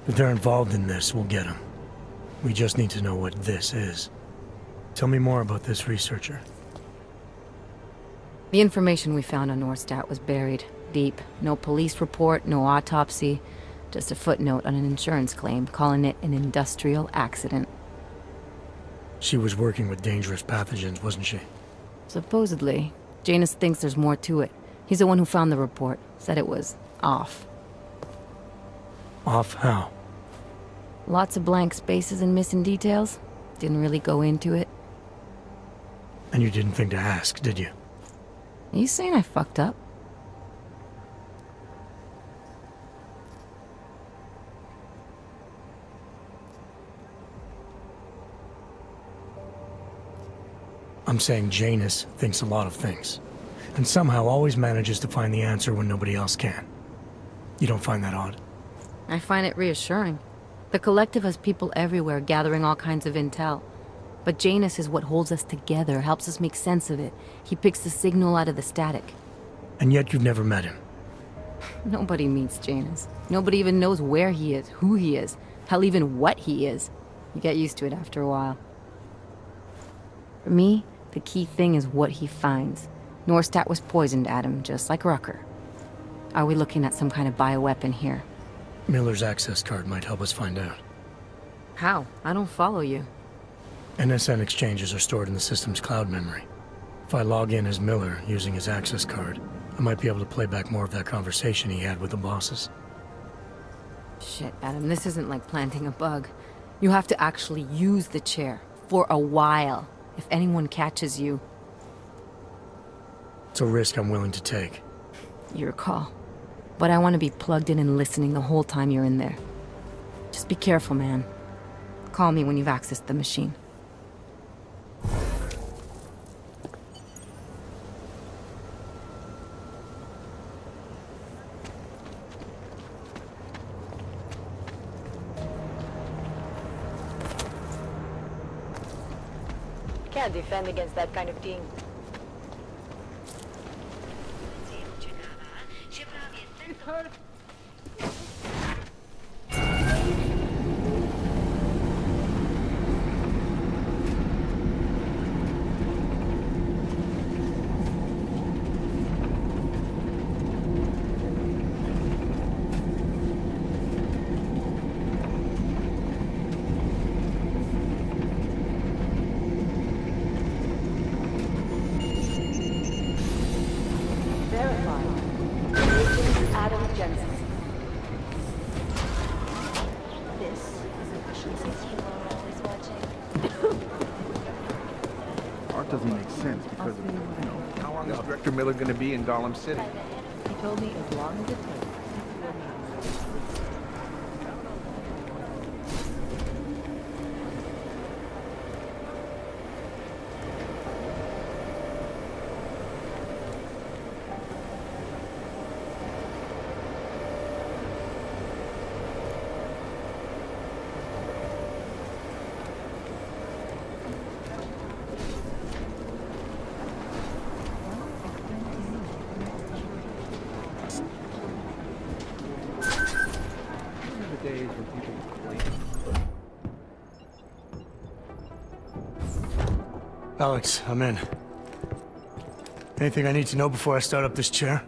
If they're involved in this, we'll get them. We just need to know what this is. Tell me more about this researcher. The information we found on Norstad was buried deep. No police report, no autopsy. Just a footnote on an insurance claim, calling it an industrial accident. She was working with dangerous pathogens, wasn't she? Supposedly. Janus thinks there's more to it. He's the one who found the report. Said it was off. Off how? Lots of blank spaces and missing details. Didn't really go into it. And you didn't think to ask, did you? Are you saying I fucked up? I'm saying Janus thinks a lot of things, and somehow always manages to find the answer when nobody else can. You don't find that odd? I find it reassuring. The Collective has people everywhere gathering all kinds of intel. But Janus is what holds us together, helps us make sense of it. He picks the signal out of the static. And yet you've never met him. Nobody meets Janus. Nobody even knows where he is, who he is, hell, even what he is. You get used to it after a while. For me, the key thing is what he finds. Norstat was poisoned, Adam, just like Rucker. Are we looking at some kind of bioweapon here? Miller's access card might help us find out. How? I don't follow you. NSN exchanges are stored in the system's cloud memory. If I log in as Miller using his access card, I might be able to play back more of that conversation he had with the bosses. Shit, Adam, this isn't like planting a bug. You have to actually use the chair. For a while. If anyone catches you... It's a risk I'm willing to take. Your call. But I want to be plugged in and listening the whole time you're in there. Just be careful, man. Call me when you've accessed the machine. Can't defend against that kind of thing. It hurts. Doesn't make sense because of, how long is Director Miller going to be in Gollum City? He told me as long as it takes. Alex, I'm in. Anything I need to know before I start up this chair?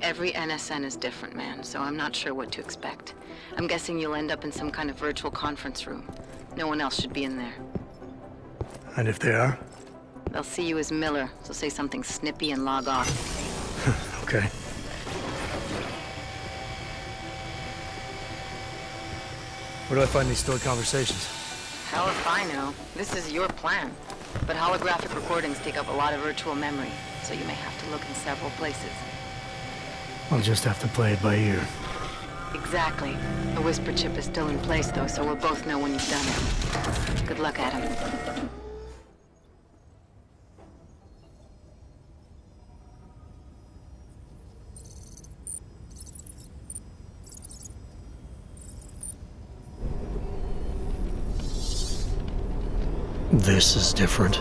Every NSN is different, man, so I'm not sure what to expect. I'm guessing you'll end up in some kind of virtual conference room. No one else should be in there. And if they are? They'll see you as Miller, so say something snippy and log off. Okay. Where do I find these stored conversations? Hell if I know. This is your plan. But holographic recordings take up a lot of virtual memory, so you may have to look in several places. I'll just have to play it by ear. Exactly. The whisper chip is still in place, though, so we'll both know when you've done it. Good luck, Adam. This is different.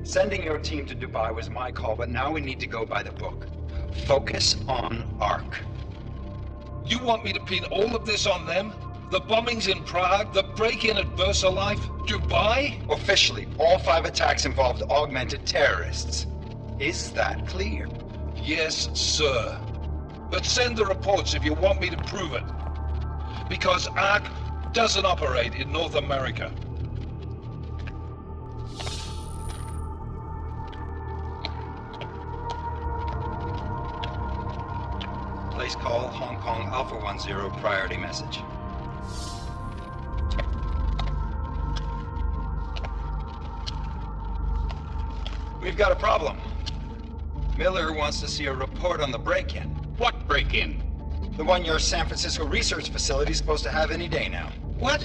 Sending your team to Dubai was my call, but now we need to go by the book. Focus on Ark. You want me to pin all of this on them? The bombings in Prague, the break-in at VersaLife, Dubai? Officially, all 5 attacks involved augmented terrorists. Is that clear? Yes, sir. But send the reports if you want me to prove it. Because Ark doesn't operate in North America. Place call, Hong Kong Alpha 10, priority message. We've got a problem. Miller wants to see a report on the break-in. What break-in? The one your San Francisco research facility is supposed to have any day now. What?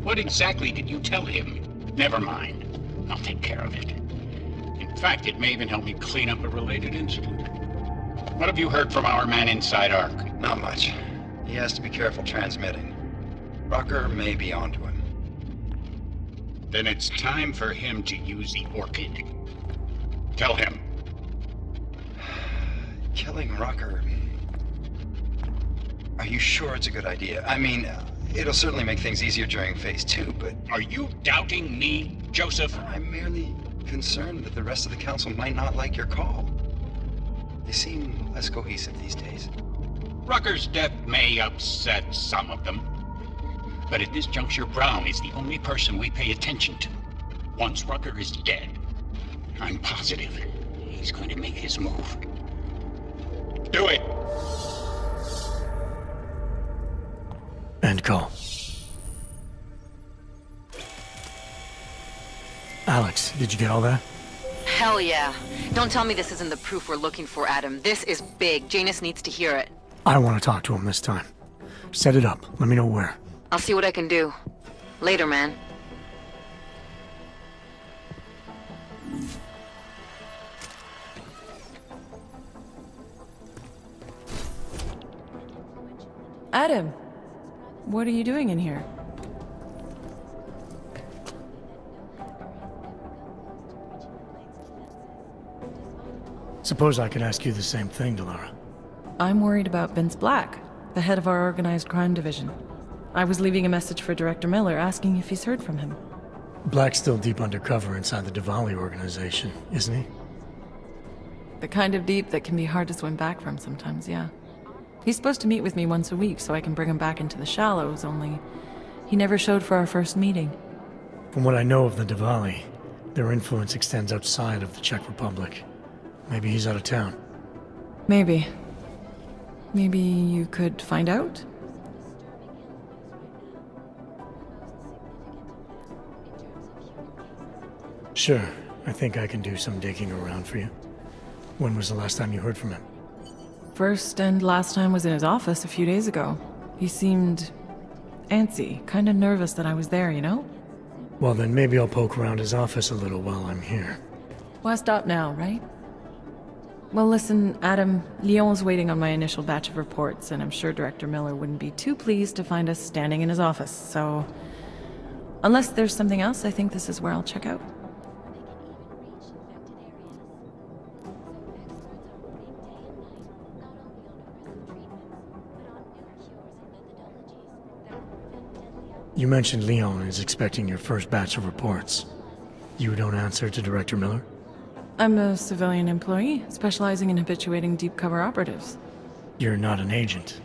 What exactly did you tell him? Never mind. I'll take care of it. In fact, it may even help me clean up a related incident. What have you heard from our man inside Ark? Not much. He has to be careful transmitting. Rucker may be onto him. Then it's time for him to use the Orchid. Tell him. Killing Rucker. Are you sure it's a good idea? I mean, it'll certainly make things easier during Phase 2, but... Are you doubting me, Joseph? I'm merely concerned that the rest of the Council might not like your call. They seem less cohesive these days. Rucker's death may upset some of them. But at this juncture, Brown is the only person we pay attention to. Once Rucker is dead, I'm positive he's going to make his move. Do it! End call. Max, did you get all that? Hell yeah. Don't tell me this isn't the proof we're looking for, Adam. This is big. Janus needs to hear it. I want to talk to him this time. Set it up. Let me know where. I'll see what I can do. Later, man. Adam, what are you doing in here? Suppose I could ask you the same thing, Delara. I'm worried about Vince Black, the head of our organized crime division. I was leaving a message for Director Miller asking if he's heard from him. Black's still deep undercover inside the Diwali organization, isn't he? The kind of deep that can be hard to swim back from sometimes, yeah. He's supposed to meet with me once a week so I can bring him back into the shallows, only he never showed for our first meeting. From what I know of the Diwali, their influence extends outside of the Czech Republic. Maybe he's out of town. Maybe. Maybe you could find out? Sure, I think I can do some digging around for you. When was the last time you heard from him? First and last time was in his office a few days ago. He seemed antsy, kind of nervous that I was there, you know? Well, then maybe I'll poke around his office a little while I'm here. Why stop now, right? Well, listen, Adam, Lyon's waiting on my initial batch of reports, and I'm sure Director Miller wouldn't be too pleased to find us standing in his office, so... Unless there's something else, I think this is where I'll check out. You mentioned Leon is expecting your first batch of reports. You don't answer to Director Miller? I'm a civilian employee, specializing in habituating deep cover operatives. You're not an agent.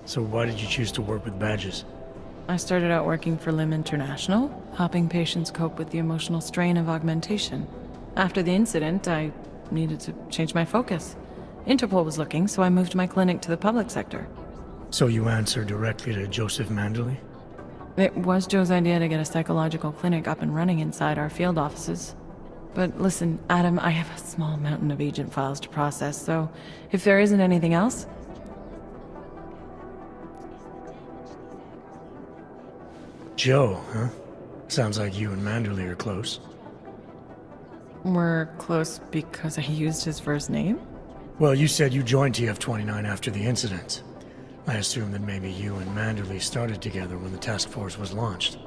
So why did you choose to work with badges? I started out working for LIM International, helping patients cope with the emotional strain of augmentation. After the incident, I needed to change my focus. Interpol was looking, so I moved my clinic to the public sector. So you answer directly to Joseph Manderley? It was Joe's idea to get a psychological clinic up and running inside our field offices. But listen, Adam, I have a small mountain of agent files to process, so if there isn't anything else... Joe, huh? Sounds like you and Manderley are close. We're close because I used his first name? Well, you said you joined TF-29 after the incident. I assume that maybe you and Manderley started together when the task force was launched.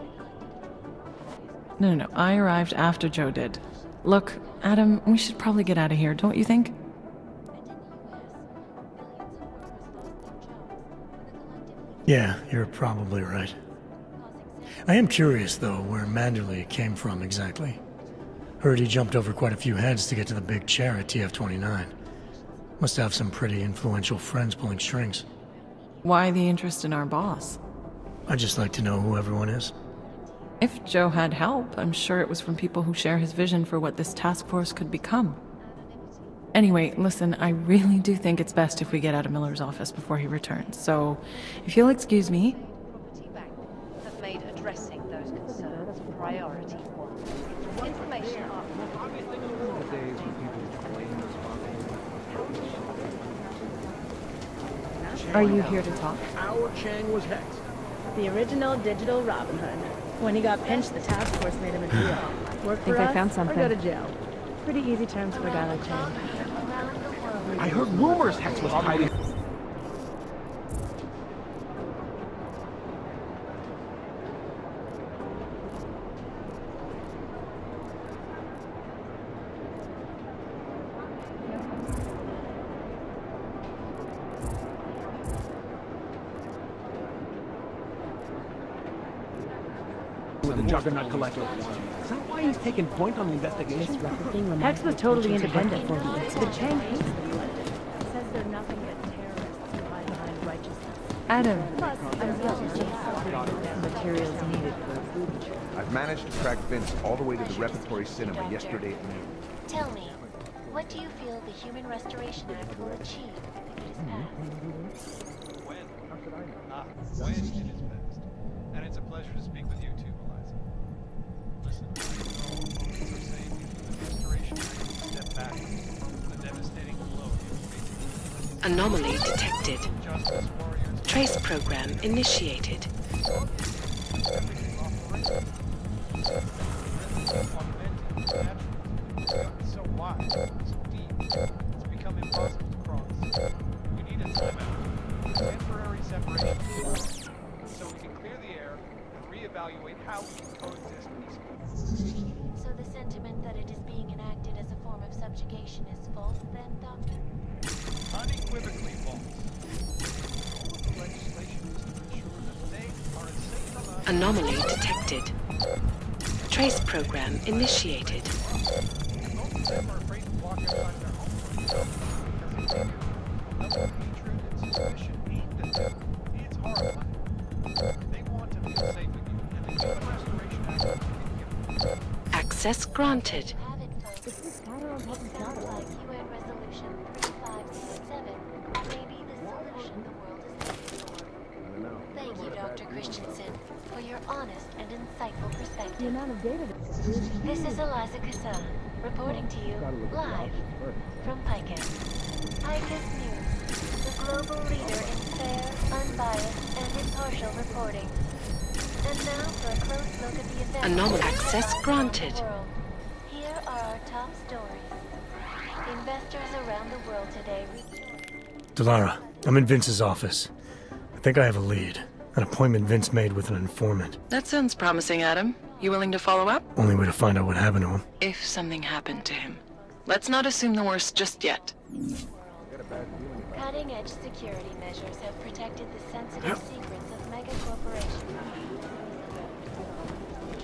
No, I arrived after Joe did. Look, Adam, we should probably get out of here, don't you think? Yeah, you're probably right. I am curious, though, where Manderley came from exactly. Heard he jumped over quite a few heads to get to the big chair at TF-29. Must have some pretty influential friends pulling strings. Why the interest in our boss? I'd just like to know who everyone is. If Joe had help, I'm sure it was from people who share his vision for what this task force could become. Anyway, listen, I really do think it's best if we get out of Miller's office before he returns, so if you'll excuse me... have made addressing those concerns priority one. Information Are you here to talk? Our Chang was hexed. The original digital Robin Hood. When he got pinched, the task force made him a deal. Work for Think I us, found something. or go to jail. Pretty easy terms for a guy like Chang. I heard rumors Hex was hiding. With the Juggernaut Collector. Is that why he's taking point on the investigation? Hex was totally independent for the incident. But Chang hates the collective. Says they're nothing but terrorists who hide behind righteousness. Adam, Plus, materials needed for a food trip. I've managed to track Vince all the way to the repertory cinema yesterday at noon. Tell me, what do you feel the Human Restoration Act will achieve if it is passed? When it is passed. And it's a pleasure to speak with you too, Eliza. Listen. Anomaly detected. Trace program initiated. So wide, so deep, it's become impossible to cross. We need a timeout, a temporary separation, so we can clear the air and reevaluate how we can coexist peacefully. So the sentiment that it is being enacted as a form of subjugation is false then, Doctor? Unequivocally false. All of the legislation is to ensure that they are as safe from us. Anomaly detected. Trace program initiated. Most of them are afraid to walk outside their homes because they figure the level of hatred and suspicion aimed at them is horrifying. They want to feel safe with you, and the Human Restoration Act can give them. Access granted. It sounds like UN Resolution 3567 may be the solution the world is looking for. Thank you, Dr. Christensen, for your honest and insightful perspective. The amount of data This is Eliza Kassan, reporting to you live from Picus. Picus News, the global leader in fair, unbiased, and impartial reporting. And now for a close look at the events. Anomaly access granted. Here are our top stories. Investors around the world today. Delara, I'm in Vince's office. I think I have a lead. An appointment Vince made with an informant. That sounds promising, Adam. You willing to follow up? Only way to find out what happened to him. If something happened to him. Let's not assume the worst just yet. Cutting-edge security measures have protected the sensitive secrets of mega corporations.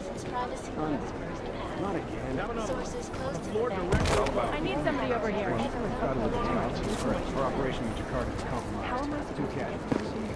Since privacy laws first passed, Not again. sources close to the Lord bank. Director. I need somebody over here. Our operation in Jakarta is compromised. How am I Two casualties.